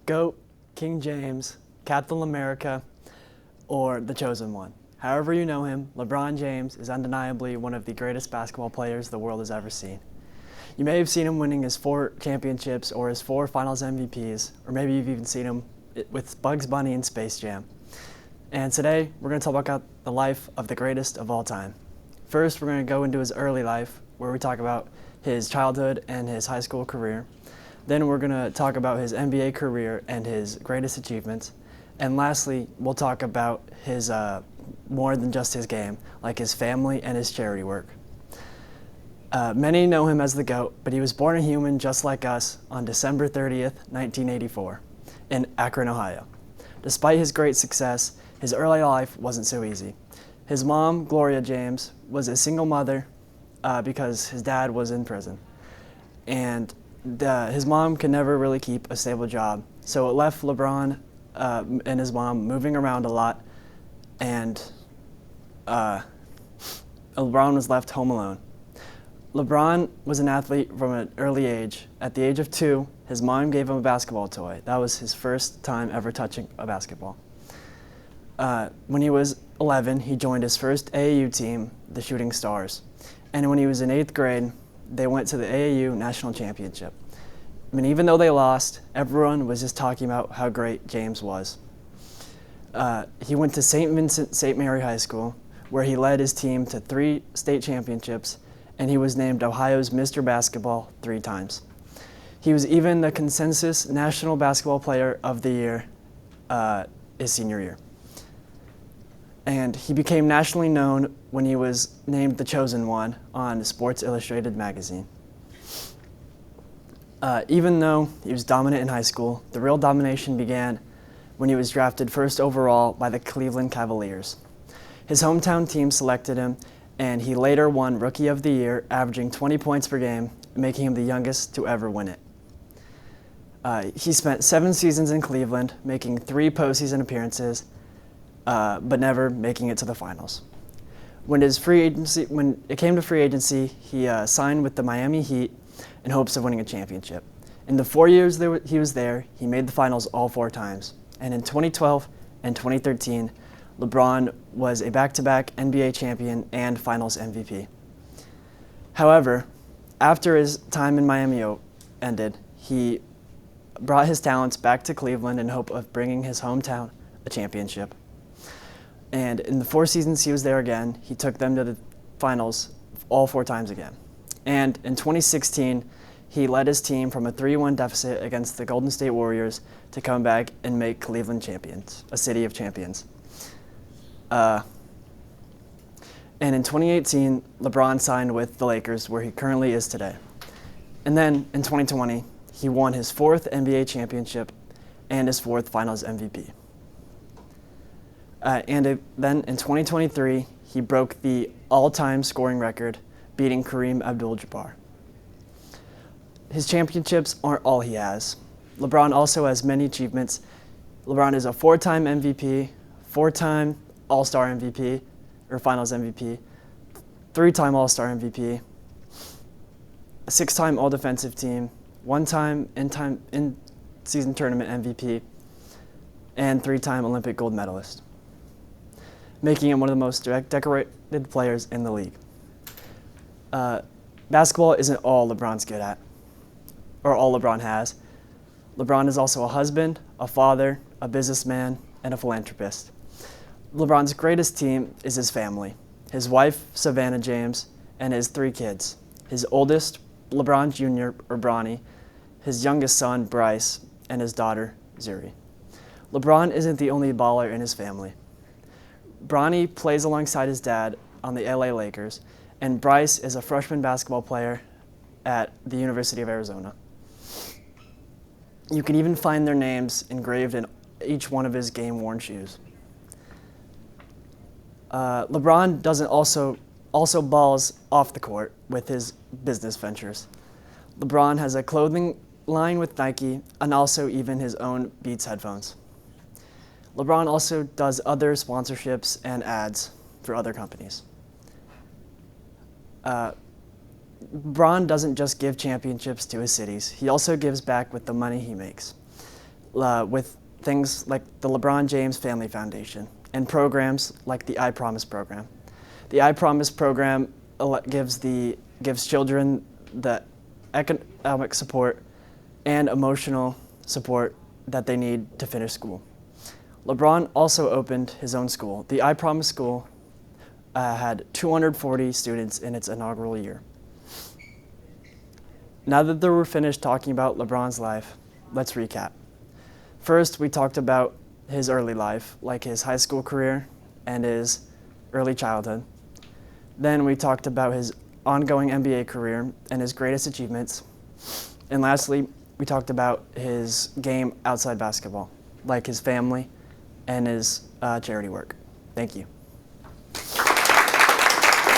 GOAT, King James, Captain America, or the Chosen One. However you know him, LeBron James is undeniably one of the greatest basketball players the world has ever seen. You may have seen him winning his 4 championships or his 4 Finals MVPs, or maybe you've even seen him with Bugs Bunny in Space Jam. And today, we're going to talk about the life of the greatest of all time. First, we're going to go into his early life, where we talk about his childhood and his high school career. Then we're going to talk about his NBA career and his greatest achievements. And lastly, we'll talk about his more than just his game, like his family and his charity work. Many know him as the GOAT, but he was born a human just like us on December 30th, 1984, in Akron, Ohio. Despite his great success, his early life wasn't so easy. His mom, Gloria James, was a single mother because his dad was in prison. And his mom could never really keep a stable job, so it left LeBron and his mom moving around a lot, and LeBron was left home alone. LeBron was an athlete from an early age. At the age of 2, his mom gave him a basketball toy. That was his first time ever touching a basketball. When he was 11, he joined his first AAU team, the Shooting Stars. And when he was in 8th grade, they went to the AAU National Championship. I mean, even though they lost, everyone was just talking about how great James was. He went to St. Vincent St. Mary High School, where he led his team to 3 state championships, and he was named Ohio's Mr. Basketball 3 times. He was even the consensus National Basketball Player of the Year his senior year. And he became nationally known when he was named the Chosen One on Sports Illustrated magazine. Even though he was dominant in high school, the real domination began when he was drafted first overall by the Cleveland Cavaliers. His hometown team selected him, and he later won Rookie of the Year, averaging 20 points per game, making him the youngest to ever win it. He spent 7 seasons in Cleveland, making 3 postseason appearances, but never making it to the finals. When it came to free agency, he signed with the Miami Heat in hopes of winning a championship. In the 4 years he was there, he made the finals all 4 times. And in 2012 and 2013, LeBron was a back-to-back NBA champion and Finals MVP. However, after his time in Miami ended, he brought his talents back to Cleveland in hope of bringing his hometown a championship. And in the 4 seasons he was there again, he took them to the finals all 4 times again. And in 2016, he led his team from a 3-1 deficit against the Golden State Warriors to come back and make Cleveland champions, a city of champions. And in 2018, LeBron signed with the Lakers, where he currently is today. And then in 2020, he won his 4th NBA championship and his 4th Finals MVP. Then in 2023, he broke the all-time scoring record, beating Kareem Abdul-Jabbar. His championships aren't all he has. LeBron also has many achievements. LeBron is a 4-time MVP, 4-time All-Star MVP, or Finals MVP, 3-time All-Star MVP, a 6-time All-Defensive Team, 1-time in-season tournament MVP, and 3-time Olympic gold medalist, making him one of the most decorated players in the league. Basketball isn't all LeBron's good at, or all LeBron has. LeBron is also a husband, a father, a businessman, and a philanthropist. LeBron's greatest team is his family, his wife, Savannah James, and his 3 kids. His oldest, LeBron Jr., or Bronny, his youngest son, Bryce, and his daughter, Zuri. LeBron isn't the only baller in his family. Bronny plays alongside his dad on the LA Lakers, and Bryce is a freshman basketball player at the University of Arizona. You can even find their names engraved in each one of his game-worn shoes. LeBron doesn't also balls off the court with his business ventures. LeBron has a clothing line with Nike and also even his own Beats headphones. LeBron also does other sponsorships and ads for other companies. LeBron doesn't just give championships to his cities. He also gives back with the money he makes. with things like the LeBron James Family Foundation and programs like the I Promise program. The I Promise program gives children the economic support and emotional support that they need to finish school. LeBron also opened his own school. The I Promise School had 240 students in its inaugural year. Now that we're finished talking about LeBron's life, let's recap. First, we talked about his early life, like his high school career and his early childhood. Then we talked about his ongoing NBA career and his greatest achievements. And lastly, we talked about his game outside basketball, like his family and his charity work. Thank you.